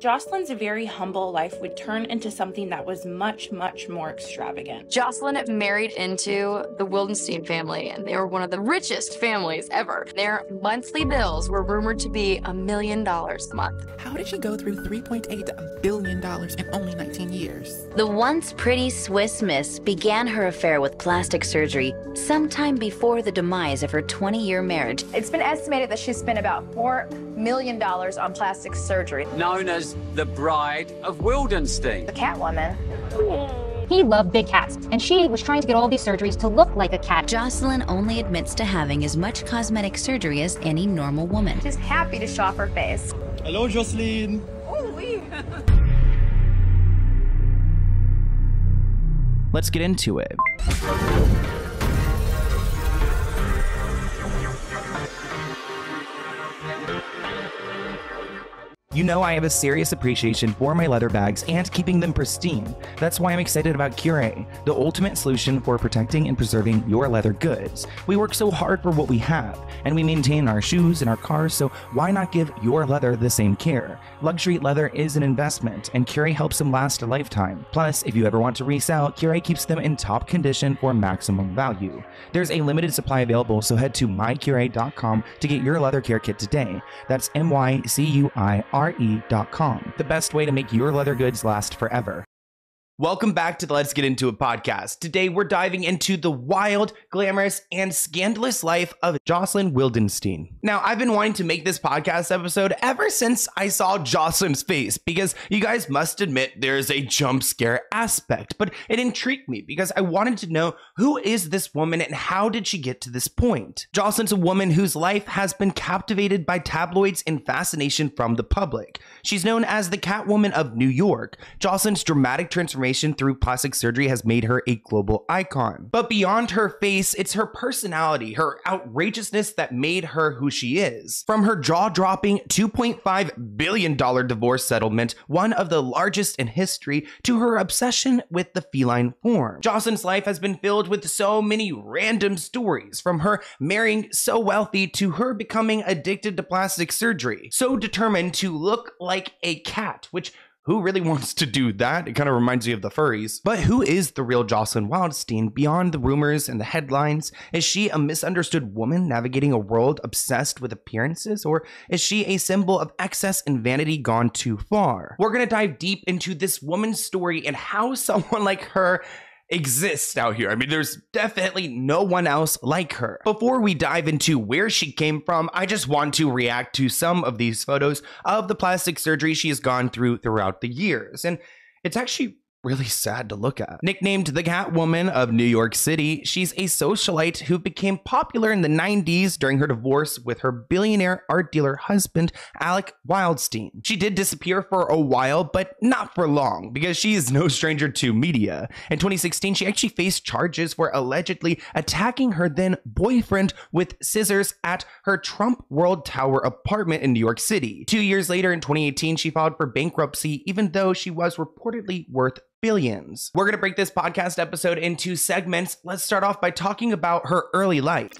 Jocelyn's very humble life would turn into something that was much, much more extravagant. Jocelyn married into the Wildenstein family, and they were one of the richest families ever. Their monthly bills were rumored to be $1 million a month. How did she go through $3.8 billion in only 19 years? The once pretty Swiss miss began her affair with plastic surgery sometime before the demise of her 20-year marriage. It's been estimated that she spent about $4 million on plastic surgery. Known as the Bride of Wildenstein. The Catwoman. He loved big cats, and she was trying to get all these surgeries to look like a cat. Jocelyn only admits to having as much cosmetic surgery as any normal woman. She's happy to show off her face. Hello, Jocelyn. Oh, oui. Let's get into it. You know I have a serious appreciation for my leather bags and keeping them pristine. That's why I'm excited about Cuire, the ultimate solution for protecting and preserving your leather goods. We work so hard for what we have, and we maintain our shoes and our cars, so why not give your leather the same care? Luxury leather is an investment, and Cuire helps them last a lifetime. Plus, if you ever want to resell, Cuire keeps them in top condition for maximum value. There's a limited supply available, so head to mycuire.com to get your leather care kit today. That's mycuire.com. The best way to make your leather goods last forever. Welcome back to the Let's Get Into It podcast. Today we're diving into the wild, glamorous, and scandalous life of Jocelyn Wildenstein. Now, I've been wanting to make this podcast episode ever since I saw Jocelyn's face, because you guys must admit there's a jump scare aspect, but it intrigued me because I wanted to know, who is this woman and how did she get to this point? Jocelyn's a woman whose life has been captivated by tabloids and fascination from the public. She's known as the Catwoman of New York. Jocelyn's dramatic transformation through plastic surgery has made her a global icon. But beyond her face, it's her personality, her outrageousness that made her who she is. From her jaw-dropping $2.5 billion divorce settlement, one of the largest in history, to her obsession with the feline form. Jocelyn's life has been filled with so many random stories, from her marrying so wealthy to her becoming addicted to plastic surgery, so determined to look like a cat, which who really wants to do that? It kind of reminds me of the furries. But who is the real Jocelyn Wildenstein beyond the rumors and the headlines? Is she a misunderstood woman navigating a world obsessed with appearances? Or is she a symbol of excess and vanity gone too far? We're gonna dive deep into this woman's story and how someone like her exists out here. I mean, there's definitely no one else like her. Before we dive into where she came from, I just want to react to some of these photos of the plastic surgery she has gone through throughout the years. And it's actually really sad to look at. Nicknamed the Catwoman of New York City, she's a socialite who became popular in the 90s during her divorce with her billionaire art dealer husband, Alec Wildenstein. She did disappear for a while, but not for long, because she is no stranger to media. In 2016, she actually faced charges for allegedly attacking her then boyfriend with scissors at her Trump World Tower apartment in New York City. 2 years later, in 2018, she filed for bankruptcy, even though she was reportedly worth billions. We're going to break this podcast episode into segments. Let's start off by talking about her early life.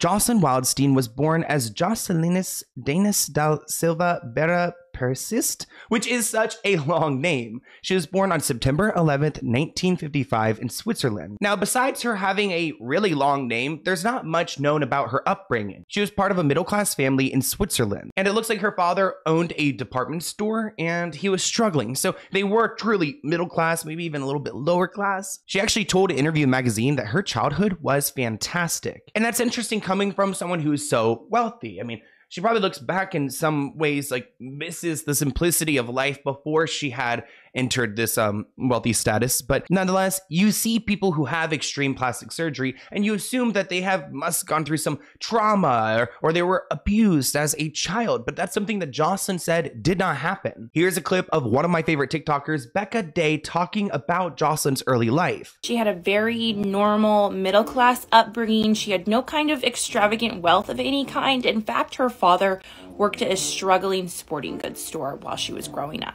Jocelyn Wildenstein was born as Jocelinus Danis da Silva Berra Persist, which is such a long name. She was born on September 11th, 1955 in Switzerland. Now, besides her having a really long name, there's not much known about her upbringing. She was part of a middle-class family in Switzerland, and it looks like her father owned a department store and he was struggling. So they were truly middle class, maybe even a little bit lower class. She actually told an interview magazine that her childhood was fantastic. And that's interesting coming from someone who's so wealthy. I mean, she probably looks back in some ways like misses the simplicity of life before she had entered this wealthy status. But nonetheless, you see people who have extreme plastic surgery and you assume that they must gone through some trauma or they were abused as a child. But that's something that Jocelyn said did not happen. Here's a clip of one of my favorite TikTokers, Becca Day, talking about Jocelyn's early life. She had a very normal middle-class upbringing. She had no kind of extravagant wealth of any kind. In fact, her father worked at a struggling sporting goods store while she was growing up.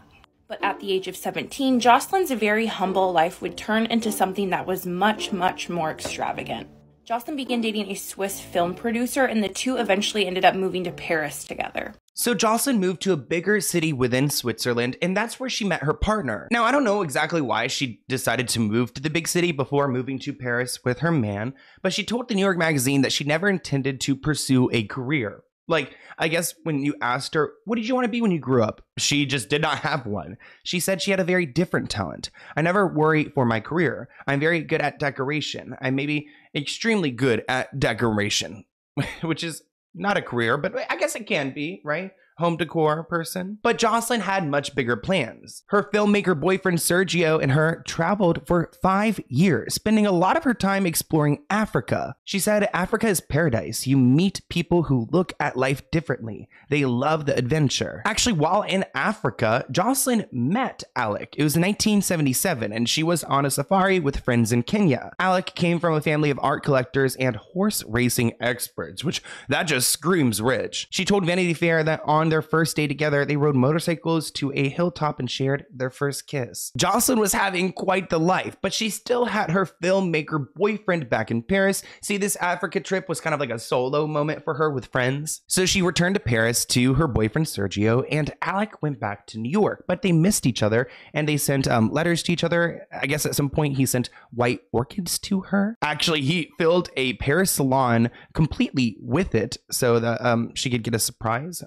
But at the age of 17, Jocelyn's very humble life would turn into something that was much, much more extravagant. Jocelyn began dating a Swiss film producer, and the two eventually ended up moving to Paris together. So Jocelyn moved to a bigger city within Switzerland, and that's where she met her partner. Now, I don't know exactly why she decided to move to the big city before moving to Paris with her man, but she told the New York Magazine that she never intended to pursue a career. Like, I guess when you asked her, what did you want to be when you grew up? She just did not have one. She said she had a very different talent. I never worry for my career. I'm very good at decoration. I'm maybe extremely good at decoration, which is not a career, but I guess it can be, right? Home decor person. But Jocelyn had much bigger plans. Her filmmaker boyfriend Sergio and her traveled for 5 years, spending a lot of her time exploring Africa. She said, Africa is paradise. You meet people who look at life differently. They love the adventure. Actually, while in Africa, Jocelyn met Alec. It was in 1977, and she was on a safari with friends in Kenya. Alec came from a family of art collectors and horse racing experts, which that just screams rich. She told Vanity Fair that on their first day together, they rode motorcycles to a hilltop and shared their first kiss. Jocelyn was having quite the life, but she still had her filmmaker boyfriend back in Paris. See, this Africa trip was kind of like a solo moment for her with friends. So she returned to Paris to her boyfriend Sergio, and Alec went back to New York, but they missed each other and they sent letters to each other. I guess at some point he sent white orchids to her. Actually, he filled a Paris salon completely with it so that she could get a surprise.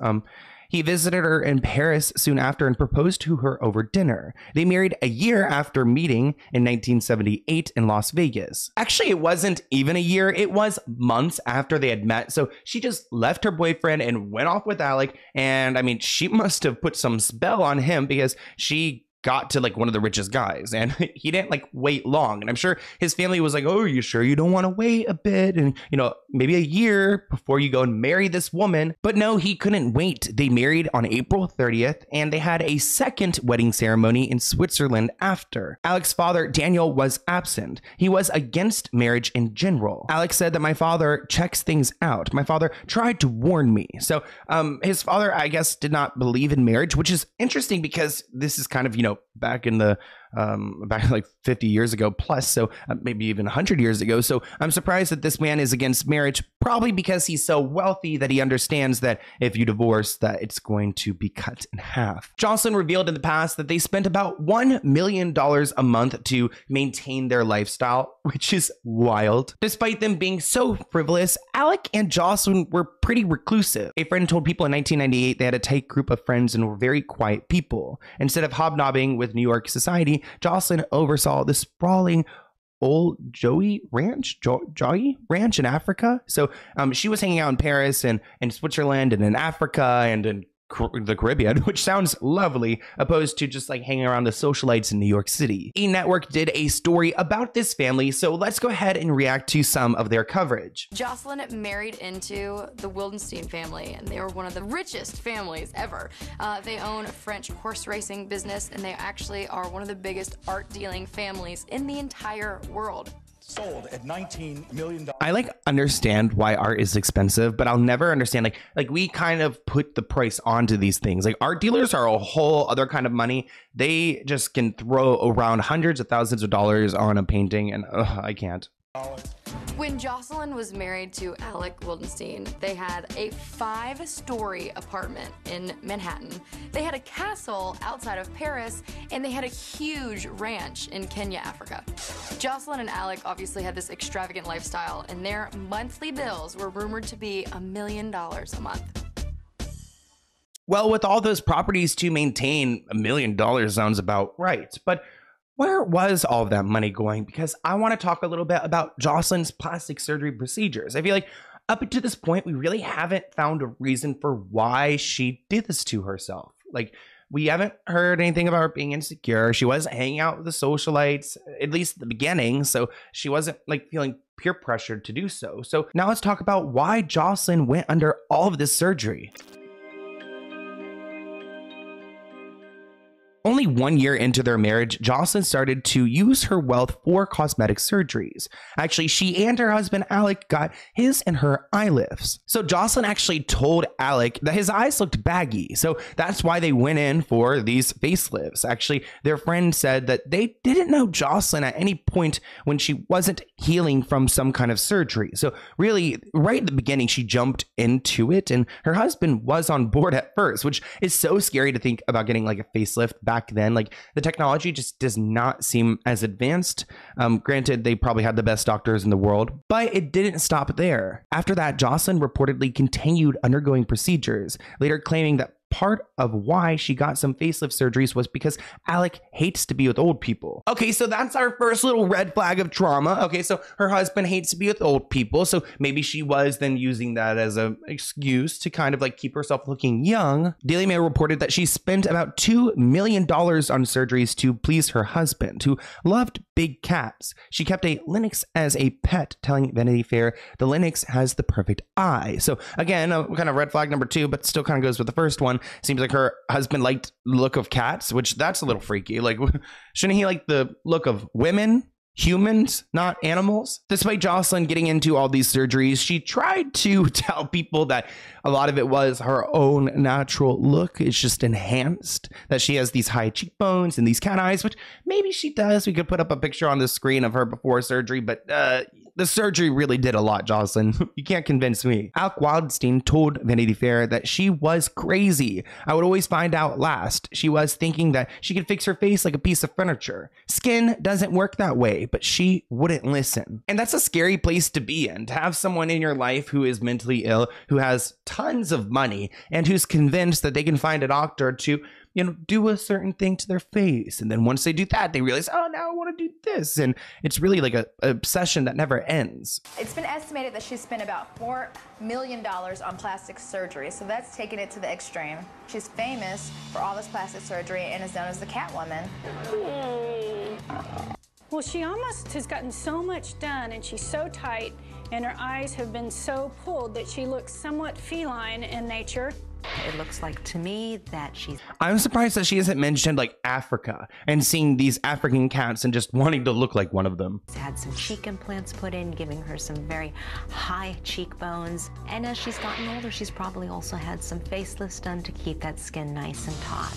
He visited her in Paris soon after and proposed to her over dinner. They married a year after meeting in 1978 in Las Vegas. Actually, it wasn't even a year. It was months after they had met. So she just left her boyfriend and went off with Alec. And I mean, she must have put some spell on him because she got to like one of the richest guys and he didn't like wait long. And I'm sure his family was like, oh, are you sure you don't want to wait a bit? And, you know, maybe a year before you go and marry this woman. But no, he couldn't wait. They married on April 30th and they had a second wedding ceremony in Switzerland after. Alec's father, Daniel, was absent. He was against marriage in general. Alec said that my father checks things out. My father tried to warn me. So his father, I guess, did not believe in marriage, which is interesting because this is kind of, you know, back in the back like 50 years ago plus, so maybe even 100 years ago. So I'm surprised that this man is against marriage, probably because he's so wealthy that he understands that if you divorce, that it's going to be cut in half. Jocelyn revealed in the past that they spent about $1 million a month to maintain their lifestyle, which is wild. Despite them being so frivolous, Alec and Jocelyn were pretty reclusive. A friend told people in 1998 they had a tight group of friends and were very quiet people. Instead of hobnobbing with New York society, Jocelyn oversaw the sprawling Old Joey Ranch in Africa. So she was hanging out in Paris and in Switzerland and in Africa and in the Caribbean, which sounds lovely, opposed to just like hanging around the socialites in New York City. E! Network did a story about this family, so let's go ahead and react to some of their coverage. Jocelyn married into the Wildenstein family, and they were one of the richest families ever. They own a French horse racing business, and they actually are one of the biggest art dealing families in the entire world. Sold at $19 million. I like understand why art is expensive, but I'll never understand like we kind of put the price onto these things. Like art dealers are a whole other kind of money. They just can throw around hundreds of thousands of dollars on a painting, and I can't. When Jocelyn was married to Alec Wildenstein, they had a 5-story apartment in Manhattan. They had a castle outside of Paris, and they had a huge ranch in Kenya, Africa. Jocelyn and Alec obviously had this extravagant lifestyle, and their monthly bills were rumored to be $1 million a month. Well, with all those properties to maintain, $1 million sounds about right. But where was all of that money going? Because I want to talk a little bit about Jocelyn's plastic surgery procedures. I feel like up to this point, we really haven't found a reason for why she did this to herself. Like, we haven't heard anything about her being insecure. She wasn't hanging out with the socialites, at least at the beginning. So she wasn't like feeling peer pressured to do so. So now let's talk about why Jocelyn went under all of this surgery. Only 1 year into their marriage, Jocelyn started to use her wealth for cosmetic surgeries. Actually, she and her husband Alec got his and her eye lifts. So Jocelyn actually told Alec that his eyes looked baggy, so that's why they went in for these facelifts. Actually, their friend said that they didn't know Jocelyn at any point when she wasn't healing from some kind of surgery. So really, right at the beginning, she jumped into it, and her husband was on board at first, which is so scary to think about getting like a facelift back then. Like, the technology just does not seem as advanced. Granted, they probably had the best doctors in the world, but it didn't stop there. After that, Jocelyn reportedly continued undergoing procedures, later claiming that part of why she got some facelift surgeries was because Alec hates to be with old people. Okay, so that's our first little red flag of trauma. Okay, so her husband hates to be with old people, so maybe she was then using that as an excuse to kind of like keep herself looking young. Daily Mail reported that she spent about $2 million on surgeries to please her husband, who loved big cats. She kept a lynx as a pet, telling Vanity Fair the lynx has the perfect eye. So again, kind of red flag number 2, but still kind of goes with the first one. Seems like her husband liked the look of cats, which that's a little freaky. Like, shouldn't he like the look of women? Humans, not animals. Despite Jocelyn getting into all these surgeries, she tried to tell people that a lot of it was her own natural look. It's just enhanced, that she has these high cheekbones and these cat eyes, which maybe she does. We could put up a picture on the screen of her before surgery, but the surgery really did a lot, Jocelyn. You can't convince me. Alec Wildenstein told Vanity Fair that she was crazy. I would always find out last. She was thinking that she could fix her face like a piece of furniture. Skin doesn't work that way, but she wouldn't listen. And that's a scary place to be in, to have someone in your life who is mentally ill, who has tons of money, and who's convinced that they can find a doctor to, you know, do a certain thing to their face. And then once they do that, they realize, oh, now I want to do this. And it's really like a obsession that never ends. It's been estimated that she spent about $4 million on plastic surgery, so that's taking it to the extreme. She's famous for all this plastic surgery and is known as the Catwoman. Well, she almost has gotten so much done, and she's so tight, and her eyes have been so pulled that she looks somewhat feline in nature. It looks like to me that she's... I'm surprised that she hasn't mentioned like Africa and seeing these African cats and just wanting to look like one of them. She's had some cheek implants put in, giving her some very high cheekbones. And as she's gotten older, she's probably also had some facelifts done to keep that skin nice and taut.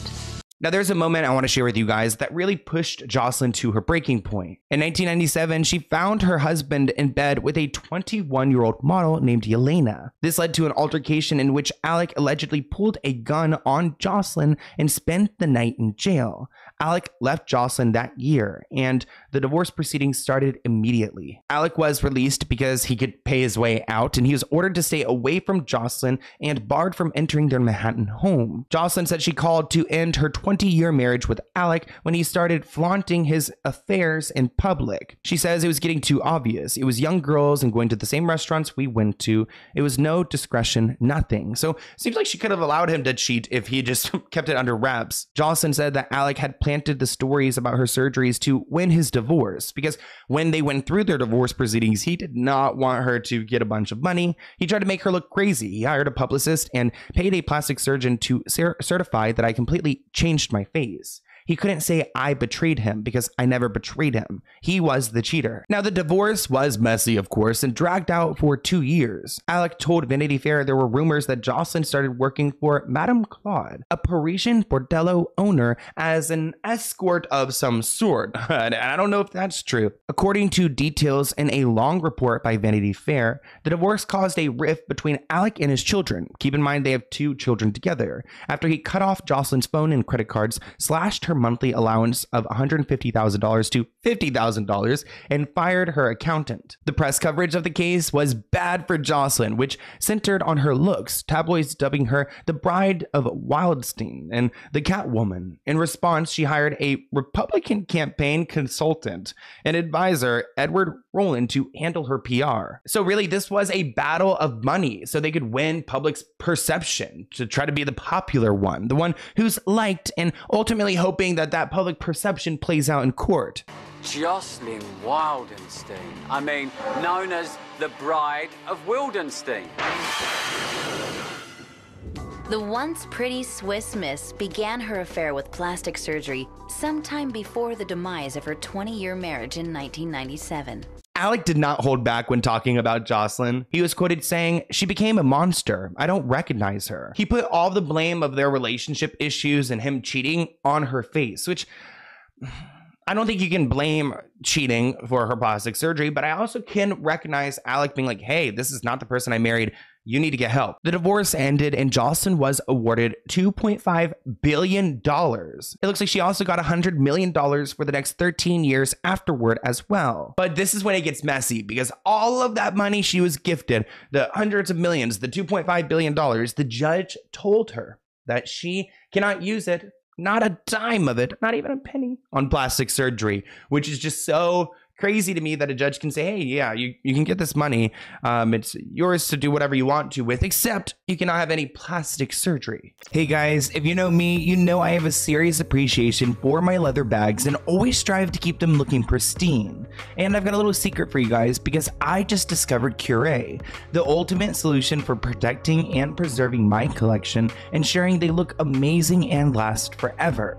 Now, there's a moment I want to share with you guys that really pushed Jocelyn to her breaking point. In 1997, she found her husband in bed with a 21-year-old model named Yelena. This led to an altercation in which Alec allegedly pulled a gun on Jocelyn and spent the night in jail. Alec left Jocelyn that year, and the divorce proceedings started immediately. Alec was released because he could pay his way out, and he was ordered to stay away from Jocelyn and barred from entering their Manhattan home. Jocelyn said she called to end her 20-year marriage with Alec when he started flaunting his affairs in public. She says it was getting too obvious. It was young girls and going to the same restaurants we went to. It was no discretion, nothing. So it seems like she could have allowed him to cheat if he just kept it under wraps. Jocelyn said that Alec had planted the stories about her surgeries to win his divorce, because when they went through their divorce proceedings, he did not want her to get a bunch of money. He tried to make her look crazy. He hired a publicist and paid a plastic surgeon to certify that I completely changed my face. He couldn't say I betrayed him because I never betrayed him. He was the cheater. Now, the divorce was messy, of course, and dragged out for 2 years. Alec told Vanity Fair there were rumors that Jocelyn started working for Madame Claude, a Parisian bordello owner, as an escort of some sort. And I don't know if that's true. According to details in a long report by Vanity Fair, the divorce caused a rift between Alec and his children. Keep in mind they have 2 children together. After he cut off Jocelyn's phone and credit cards, slashed her monthly allowance of $150,000 to $50,000, and fired her accountant. The press coverage of the case was bad for Jocelyn, which centered on her looks, tabloids dubbing her the bride of Wildenstein and the Catwoman. In response, she hired a Republican campaign consultant, an advisor, Edward Rowland, to handle her PR. So really, this was a battle of money, so they could win public's perception, to try to be the popular one, the one who's liked, and ultimately hoping that public perception plays out in court. Jocelyn Wildenstein. I mean, known as the bride of Wildenstein. The once pretty Swiss Miss began her affair with plastic surgery sometime before the demise of her 20-year marriage in 1997. Alec did not hold back when talking about Jocelyn. He was quoted saying, "She became a monster. I don't recognize her." He put all the blame of their relationship issues and him cheating on her face, which I don't think you can blame cheating for her plastic surgery, but I also can recognize Alec being like, hey, this is not the person I married. You need to get help. The divorce ended and Jocelyn was awarded $2.5 billion. It looks like she also got $100 million for the next 13 years afterward as well. But this is when it gets messy because all of that money she was gifted, the hundreds of millions, the $2.5 billion, the judge told her that she cannot use it, not a dime of it, not even a penny, on plastic surgery, which is just so crazy to me that a judge can say, hey, yeah, you can get this money. It's yours to do whatever you want to with, except you cannot have any plastic surgery. Hey guys, if you know me, you know I have a serious appreciation for my leather bags and always strive to keep them looking pristine. And I've got a little secret for you guys because I just discovered Cuire, the ultimate solution for protecting and preserving my collection, ensuring they look amazing and last forever.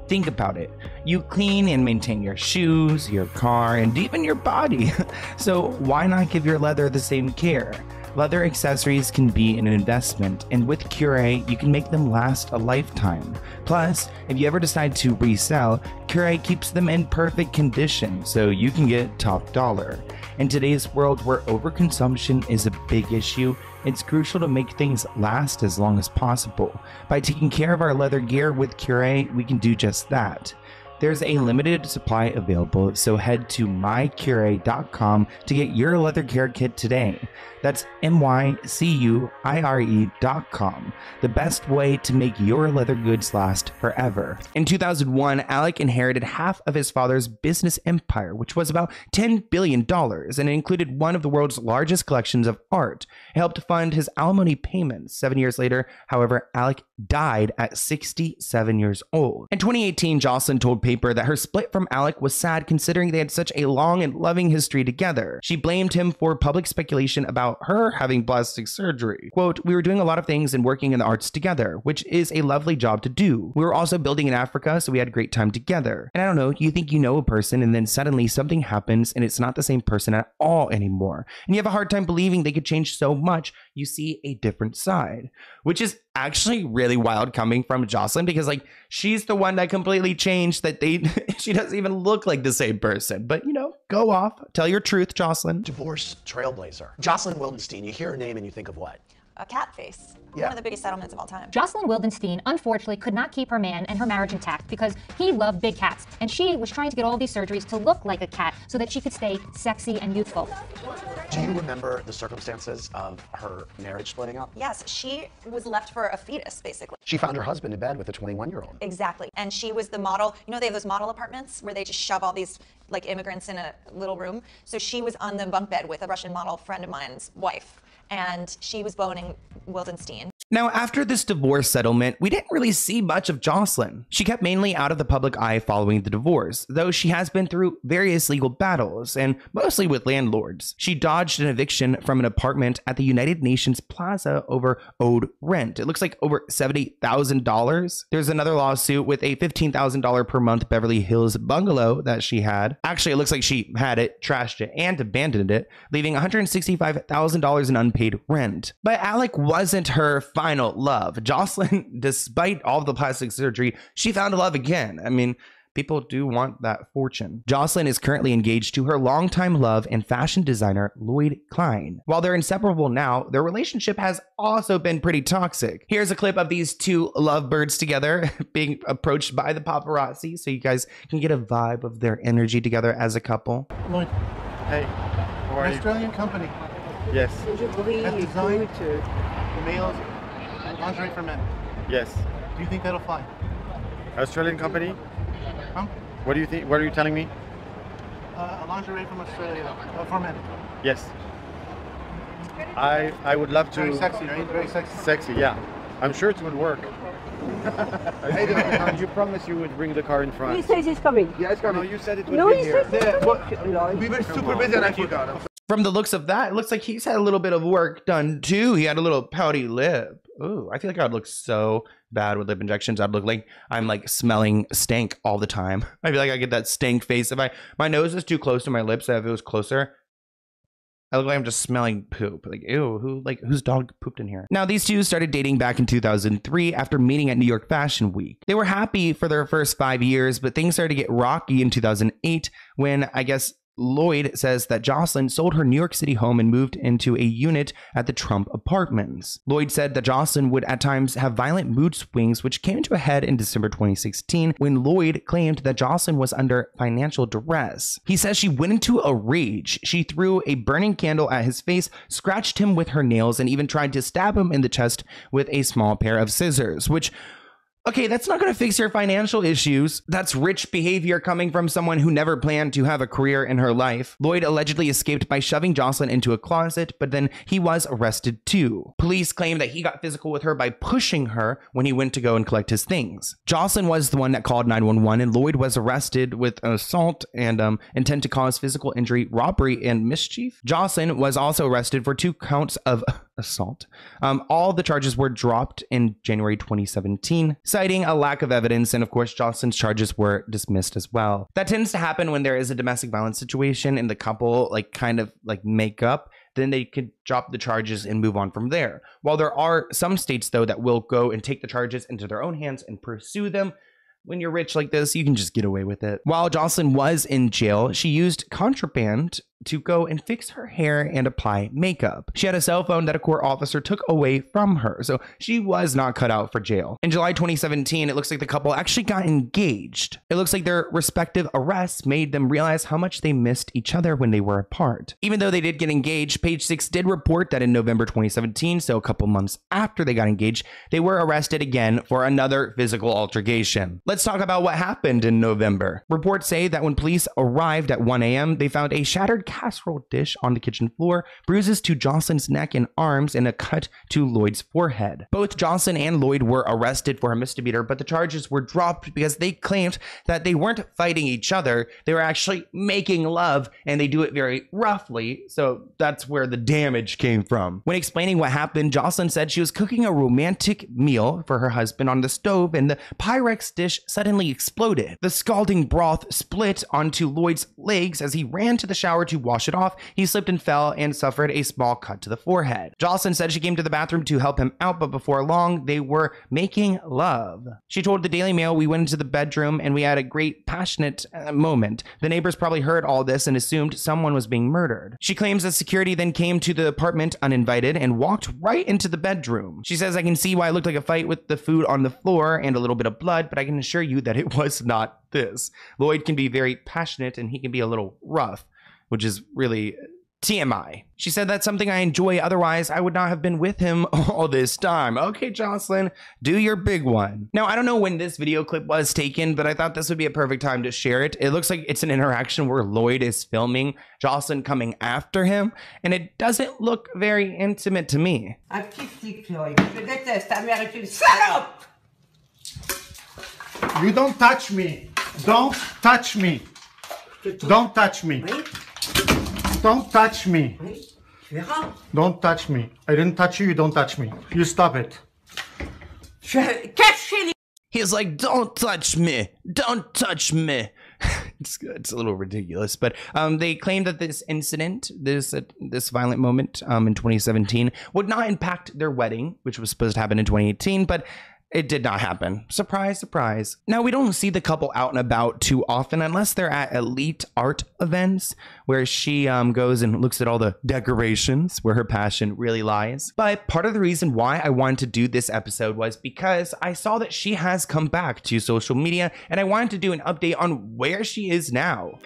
Think about it. You clean and maintain your shoes, your car, and even your body. So why not give your leather the same care? Leather accessories can be an investment, and with Cuire, you can make them last a lifetime. Plus, if you ever decide to resell, Cuire keeps them in perfect condition, so you can get top dollar. In today's world where overconsumption is a big issue, it's crucial to make things last as long as possible. By taking care of our leather gear with Cuire, we can do just that. There's a limited supply available, so head to mycuire.com to get your leather care kit today. That's mycuire.com, the best way to make your leather goods last forever. In 2001, Alec inherited half of his father's business empire, which was about $10 billion, and it included one of the world's largest collections of art. It helped fund his alimony payments. 7 years later, however, Alec died at 67 years old. In 2018, Jocelyn told Paper that her split from Alec was sad considering they had such a long and loving history together. She blamed him for public speculation about her having plastic surgery. Quote, "We were doing a lot of things and working in the arts together, which is a lovely job to do. We were also building in Africa, so we had a great time together. And I don't know, you think you know a person and then suddenly something happens and it's not the same person at all anymore. And you have a hard time believing they could change so much, you see a different side." Which is actually really wild coming from Jocelyn because like she's the one that completely changed, that she doesn't even look like the same person. But you know, go off, tell your truth, Jocelyn. Divorce trailblazer. Jocelyn Wildenstein, you hear her name and you think of what? A cat face. Yeah. One of the biggest settlements of all time. Jocelyn Wildenstein unfortunately could not keep her man and her marriage intact because he loved big cats, and she was trying to get all these surgeries to look like a cat so that she could stay sexy and youthful. Do you remember the circumstances of her marriage splitting up? Yes, she was left for a fetus, basically. She found her husband in bed with a 21-year-old. Exactly. And she was the model. You know, they have those model apartments where they just shove all these like immigrants in a little room. So she was on the bunk bed with a Russian model friend of mine's wife, and she was boning Wildenstein. Now, after this divorce settlement, we didn't really see much of Jocelyn. She kept mainly out of the public eye following the divorce, though she has been through various legal battles, and mostly with landlords. She dodged an eviction from an apartment at the United Nations Plaza over owed rent. It looks like over $70,000. There's another lawsuit with a $15,000 per month Beverly Hills bungalow that she had. Actually, it looks like she had it, trashed it, and abandoned it, leaving $165,000 in unpaid rent. But Alec wasn't her final love. Jocelyn, despite all of the plastic surgery, she found love again. I mean, people do want that fortune. Jocelyn is currently engaged to her longtime love and fashion designer, Lloyd Klein. While they're inseparable now, their relationship has also been pretty toxic. Here's a clip of these two lovebirds together being approached by the paparazzi so you guys can get a vibe of their energy together as a couple. Lloyd. Hey, how are you? Australian company. Yes. Have designed males lingerie for men. Yes. Do you think that'll fly? Australian company? Huh? What do you think? What are you telling me? A lingerie from Australia for men. Yes. I would love to. Very sexy, right? Very sexy. Sexy, yeah. I'm sure it would work. You promised you would bring the car in front. He says he's coming. Yeah, it's coming. No, you said it would no, be here. We were super busy and I forgot. From the looks of that, it looks like he's had a little bit of work done too. He had a little pouty lip. ooh, I feel like I would look so bad with lip injections. I'd look like I'm like smelling stank all the time. I feel like I get that stank face. If my nose is too close to my lips, if it was closer, I look like I'm just smelling poop. Like, ew, whose dog pooped in here? Now, these two started dating back in 2003 after meeting at New York Fashion Week. They were happy for their first 5 years, but things started to get rocky in 2008 when, I guess, Lloyd says that Jocelyn sold her New York City home and moved into a unit at the Trump Apartments. Lloyd said that Jocelyn would at times have violent mood swings, which came to a head in December 2016 when Lloyd claimed that Jocelyn was under financial duress. He says she went into a rage. She threw a burning candle at his face, scratched him with her nails, and even tried to stab him in the chest with a small pair of scissors, which, okay, that's not going to fix your financial issues. That's rich behavior coming from someone who never planned to have a career in her life. Lloyd allegedly escaped by shoving Jocelyn into a closet, but then he was arrested too. Police claim that he got physical with her by pushing her when he went to go and collect his things. Jocelyn was the one that called 911, and Lloyd was arrested with assault and intent to cause physical injury, robbery, and mischief. Jocelyn was also arrested for 2 counts of assault. All the charges were dropped in January 2017, citing a lack of evidence, and of course Jocelyn's charges were dismissed as well. That tends to happen when there is a domestic violence situation and the couple kind of make up, then they could drop the charges and move on from there. While there are some states though that will go and take the charges into their own hands and pursue them, when you're rich like this, you can just get away with it. While Jocelyn was in jail, she used contraband to go and fix her hair and apply makeup. She had a cell phone that a court officer took away from her, so she was not cut out for jail. In July 2017, it looks like the couple actually got engaged. It looks like their respective arrests made them realize how much they missed each other when they were apart. Even though they did get engaged, Page Six did report that in November 2017, so a couple months after they got engaged, they were arrested again for another physical altercation. Let's talk about what happened in November. Reports say that when police arrived at 1 a.m., they found a shattered casserole dish on the kitchen floor, bruises to Jocelyn's neck and arms, and a cut to Lloyd's forehead. Both Jocelyn and Lloyd were arrested for a misdemeanor, but the charges were dropped because they claimed that they weren't fighting each other, they were actually making love, and they do it very roughly, so that's where the damage came from. When explaining what happened, Jocelyn said she was cooking a romantic meal for her husband on the stove, and the Pyrex dish suddenly exploded. The scalding broth split onto Lloyd's legs as he ran to the shower to wash it off. He slipped and fell and suffered a small cut to the forehead. Jocelyn said she came to the bathroom to help him out, but before long, they were making love. She told the Daily Mail, "We went into the bedroom and we had a great passionate moment. The neighbors probably heard all this and assumed someone was being murdered." She claims that security then came to the apartment uninvited and walked right into the bedroom. She says, "I can see why it looked like a fight with the food on the floor and a little bit of blood, but I can assure you that it was not this." Lloyd can be very passionate and he can be a little rough, which is really TMI. She said, "That's something I enjoy, otherwise I would not have been with him all this time." Okay, Jocelyn, do your big one. Now, I don't know when this video clip was taken, but I thought this would be a perfect time to share it. It looks like it's an interaction where Lloyd is filming Jocelyn coming after him, and it doesn't look very intimate to me. Un petit flic, Lloyd. Je déteste. Ta mère est une salope! You don't touch me. Don't touch me. Don't touch me. Don't touch me. Don't touch me. I didn't touch you, you don't touch me. You stop it. He's like, "Don't touch me. Don't touch me." It's a little ridiculous, but they claim that this incident, this violent moment in 2017 would not impact their wedding, which was supposed to happen in 2018, but it did not happen. Surprise, surprise. Now, we don't see the couple out and about too often unless they're at elite art events where she goes and looks at all the decorations where her passion really lies. But part of the reason why I wanted to do this episode was because I saw that she has come back to social media and I wanted to do an update on where she is now.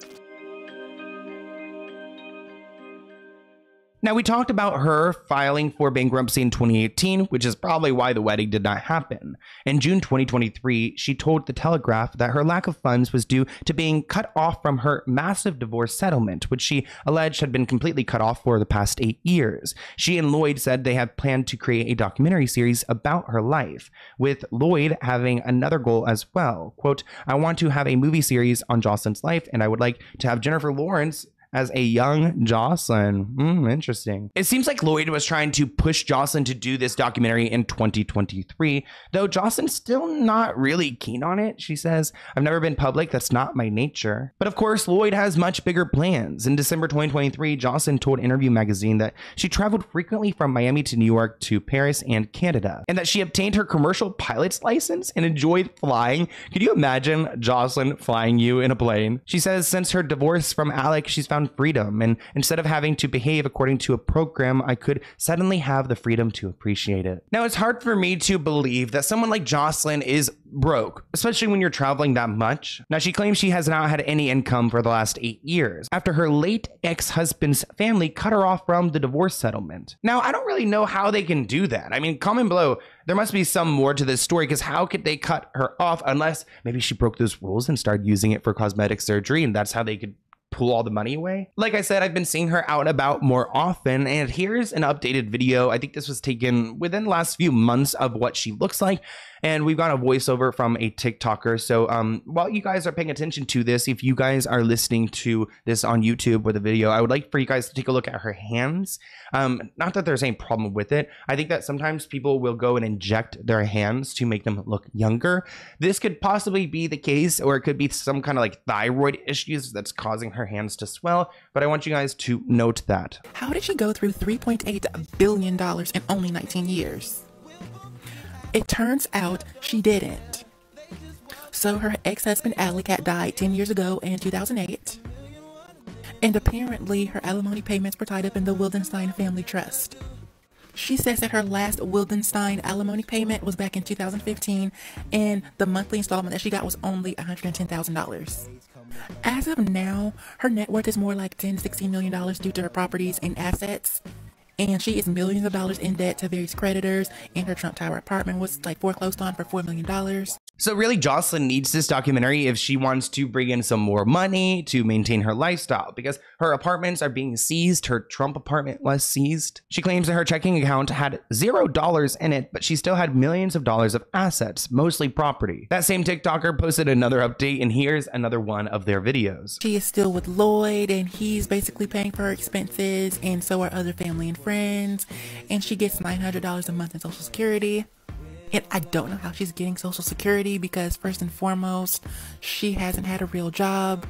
Now, we talked about her filing for bankruptcy in 2018, which is probably why the wedding did not happen. In June 2023, she told The Telegraph that her lack of funds was due to being cut off from her massive divorce settlement, which she alleged had been completely cut off for the past 8 years. She and Lloyd said they have planned to create a documentary series about her life, with Lloyd having another goal as well. Quote, "I want to have a movie series on Jocelyn's life, and I would like to have Jennifer Lawrence as a young Jocelyn. Interesting. It seems like Lloyd was trying to push Jocelyn to do this documentary in 2023, though Jocelyn's still not really keen on it. She says, "I've never been public. That's not my nature." But of course, Lloyd has much bigger plans. In December 2023, Jocelyn told Interview magazine that she traveled frequently from Miami to New York to Paris and Canada, and that she obtained her commercial pilot's license and enjoyed flying. Could you imagine Jocelyn flying you in a plane? She says since her divorce from Alec, she's found freedom, and instead of having to behave according to a program, I could suddenly have the freedom to appreciate it. Now, it's hard for me to believe that someone like Jocelyn is broke, especially when you're traveling that much. Now, she claims she has not had any income for the last 8 years after her late ex-husband's family cut her off from the divorce settlement. Now, I don't really know how they can do that. I mean, comment below. There must be some more to this story, because how could they cut her off unless maybe she broke those rules and started using it for cosmetic surgery, and that's how they could pull all the money away? Like I said, I've been seeing her out and about more often, and here's an updated video. I think this was taken within the last few months of what she looks like. And we've got a voiceover from a TikToker. So while you guys are paying attention to this, if you guys are listening to this on YouTube or the video, I would like for you guys to take a look at her hands. Not that there's any problem with it. I think that sometimes people will go and inject their hands to make them look younger. This could possibly be the case, or it could be some kind of like thyroid issues that's causing her hands to swell. But I want you guys to note that. How did she go through $3.8 billion in only 19 years? It turns out she didn't. So her ex-husband Alec had died 10 years ago in 2008. And apparently her alimony payments were tied up in the Wildenstein family trust. She says that her last Wildenstein alimony payment was back in 2015, and the monthly installment that she got was only $110,000. As of now, her net worth is more like $10 to $16 million due to her properties and assets. And she is millions of dollars in debt to various creditors, and her Trump Tower apartment was like foreclosed on for $4 million. So really, Jocelyn needs this documentary if she wants to bring in some more money to maintain her lifestyle, because her apartments are being seized. Her Trump apartment was seized. She claims that her checking account had $0 in it, but she still had millions of dollars of assets, mostly property. That same TikToker posted another update, and here's another one of their videos. She is still with Lloyd, and he's basically paying for her expenses, and so are other family and friends, and she gets $900 a month in Social Security. And I don't know how she's getting Social Security, because first and foremost, she hasn't had a real job.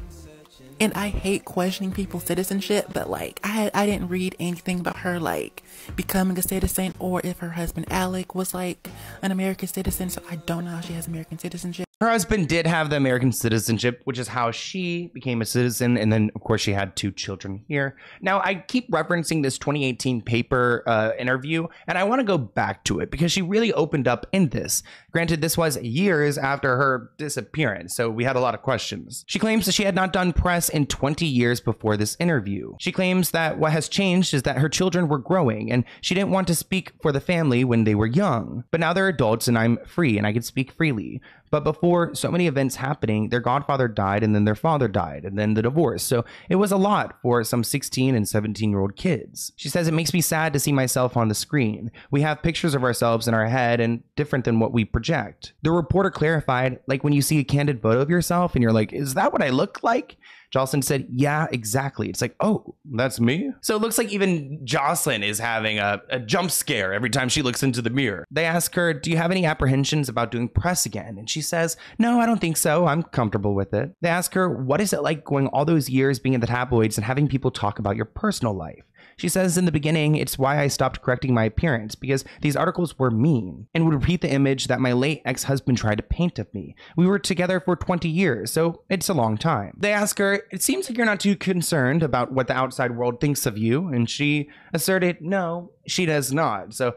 And I hate questioning people's citizenship, but like I didn't read anything about her like becoming a citizen, or if her husband Alec was like an American citizen, so I don't know how she has American citizenship. Her husband did have the American citizenship, which is how she became a citizen. And then, of course, she had 2 children here. Now, I keep referencing this 2018 paper interview, and I want to go back to it because she really opened up in this. Granted, this was years after her disappearance, so we had a lot of questions. She claims that she had not done press in 20 years before this interview. She claims that what has changed is that her children were growing, and she didn't want to speak for the family when they were young. But now they're adults, and I'm free, and I can speak freely. But before so many events happening, their godfather died, and then their father died, and then the divorce. So it was a lot for some 16 and 17-year-old kids. She says, it makes me sad to see myself on the screen. We have pictures of ourselves in our head and different than what we project. The reporter clarified, like when you see a candid photo of yourself and you're like, is that what I look like? Jocelyn said, yeah, exactly. It's like, oh, that's me? So it looks like even Jocelyn is having a jump scare every time she looks into the mirror. They ask her, do you have any apprehensions about doing press again? And she says, no, I don't think so. I'm comfortable with it. They ask her, what is it like going all those years being in the tabloids and having people talk about your personal life? She says in the beginning, it's why I stopped correcting my appearance, because these articles were mean and would repeat the image that my late ex-husband tried to paint of me. We were together for 20 years, so it's a long time. They ask her, it seems like you're not too concerned about what the outside world thinks of you, and she asserted, no, she does not. So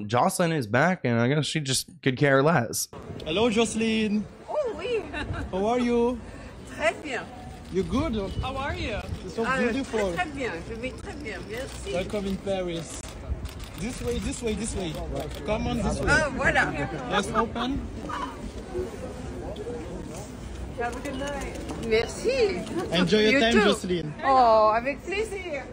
Jocelyn is back, and I guess she just could care less. Hello, Jocelyn. Oh, oui. How are you? Très bien. You're good? How are you? You're so beautiful. Très bien. Je vais très bien. Merci. Welcome in Paris. This way, this way, this way. Come on this way. Ah, voilà. Let's open. Have a good night. Merci. Enjoy your You time, too. Jocelyn. Oh, avec plaisir.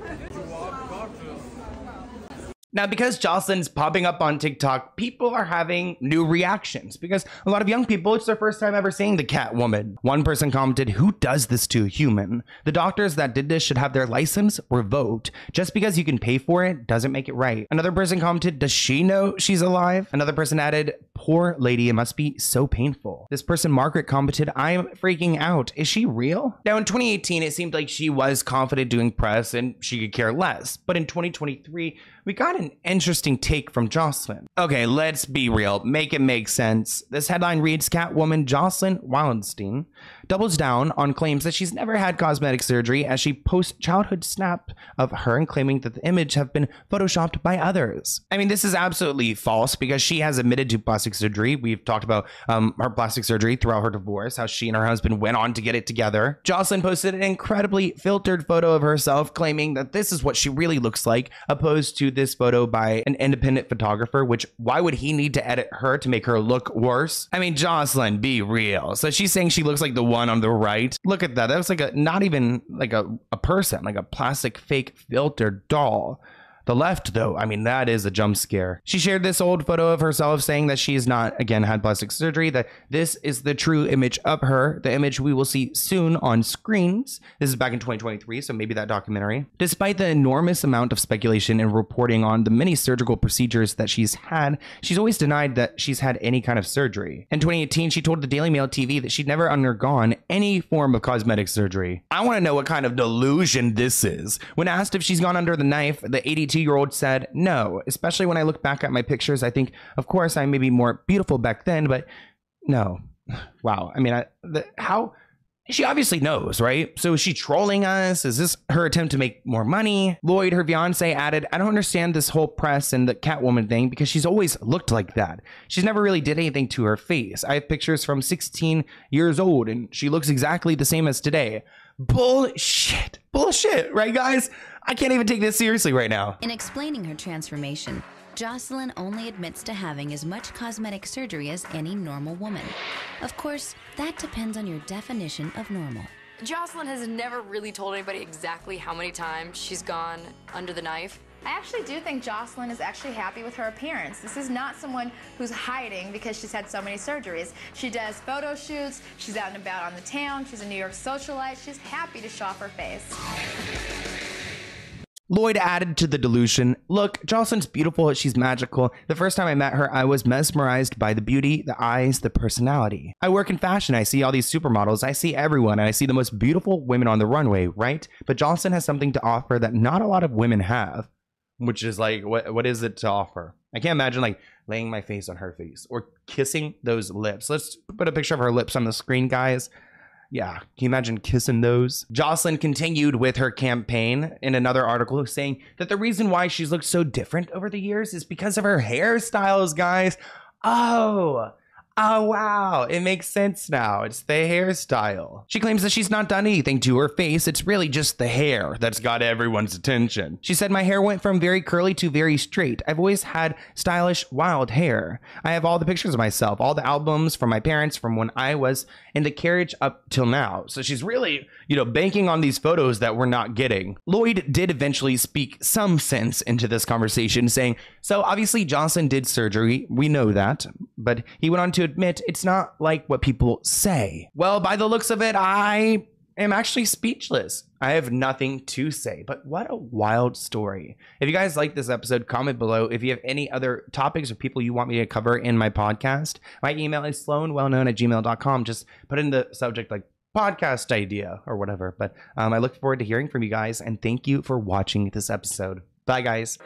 Now, because Jocelyn's popping up on TikTok, people are having new reactions because a lot of young people, it's their first time ever seeing the Catwoman. One person commented, "Who does this to a human? The doctors that did this should have their license revoked. Just because you can pay for it doesn't make it right." Another person commented, "Does she know she's alive?" Another person added, "Poor lady, it must be so painful." This person, Margaret, commented, "I'm freaking out. Is she real?" Now, in 2018, it seemed like she was confident doing press and she could care less. But in 2023, we got an interesting take from Jocelyn. Okay, let's be real. Make it make sense. This headline reads, Catwoman Jocelyn Wildenstein doubles down on claims that she's never had cosmetic surgery as she posts childhood snap of her and claiming that the image have been photoshopped by others. I mean, this is absolutely false because she has admitted to plastic surgery. We've talked about her plastic surgery throughout her divorce, how she and her husband went on to get it together. Jocelyn posted an incredibly filtered photo of herself claiming that this is what she really looks like, opposed to this photo by an independent photographer, which why would he need to edit her to make her look worse? I mean, Jocelyn, be real. So she's saying she looks like the one on the right. Look at that. That was like not even like a person, like a plastic fake filtered doll. The left, though, I mean, that is a jump scare. She shared this old photo of herself saying that she has not, again, had plastic surgery, that this is the true image of her, the image we will see soon on screens. This is back in 2023, so maybe that documentary. Despite the enormous amount of speculation and reporting on the many surgical procedures that she's had, she's always denied that she's had any kind of surgery. In 2018, she told the Daily Mail TV that she'd never undergone any form of cosmetic surgery. I want to know what kind of delusion this is. When asked if she's gone under the knife, the 82-year-old said, "No, especially when I look back at my pictures, I think, of course, I may be more beautiful back then, but no." Wow. I mean, how? She obviously knows, right? So is she trolling us? Is this her attempt to make more money? Lloyd, her fiance, added, "I don't understand this whole press and the Catwoman thing because she's always looked like that. She's never really did anything to her face. I have pictures from 16 years old and she looks exactly the same as today." Bullshit. Bullshit, right, guys? I can't even take this seriously right now. In explaining her transformation, Jocelyn only admits to having as much cosmetic surgery as any normal woman. Of course, that depends on your definition of normal. Jocelyn has never really told anybody exactly how many times she's gone under the knife. I actually do think Jocelyn is actually happy with her appearance. This is not someone who's hiding because she's had so many surgeries. She does photo shoots, she's out and about on the town, she's a New York socialite, she's happy to show off her face. Lloyd added to the delusion, "Look, Jocelyn's beautiful, she's magical. The first time I met her, I was mesmerized by the beauty, the eyes, the personality. I work in fashion, I see all these supermodels, I see everyone, and I see the most beautiful women on the runway, right? But Jocelyn has something to offer that not a lot of women have." Which is like, what is it to offer? I can't imagine like laying my face on her face or kissing those lips. Let's put a picture of her lips on the screen, guys. Yeah, can you imagine kissing those? Jocelyn continued with her campaign in another article saying that the reason why she's looked so different over the years is because of her hairstyles, guys. Oh, wow. It makes sense now. It's the hairstyle. She claims that she's not done anything to her face. It's really just the hair that's got everyone's attention. She said, "My hair went from very curly to very straight. I've always had stylish, wild hair. I have all the pictures of myself, all the albums from my parents from when I was in the carriage up till now." So she's really, banking on these photos that we're not getting. Lloyd did eventually speak some sense into this conversation, saying, "So obviously Jocelyn did surgery. We know that." But he went on to admit it's not like what people say. Well, by the looks of it, I am actually speechless. I have nothing to say, but what a wild story. If you guys like this episode, comment below. If you have any other topics or people you want me to cover in my podcast, my email is sloanwellknown@gmail.com. Just put in the subject like podcast idea or whatever. But I look forward to hearing from you guys, and thank you for watching this episode. Bye, guys.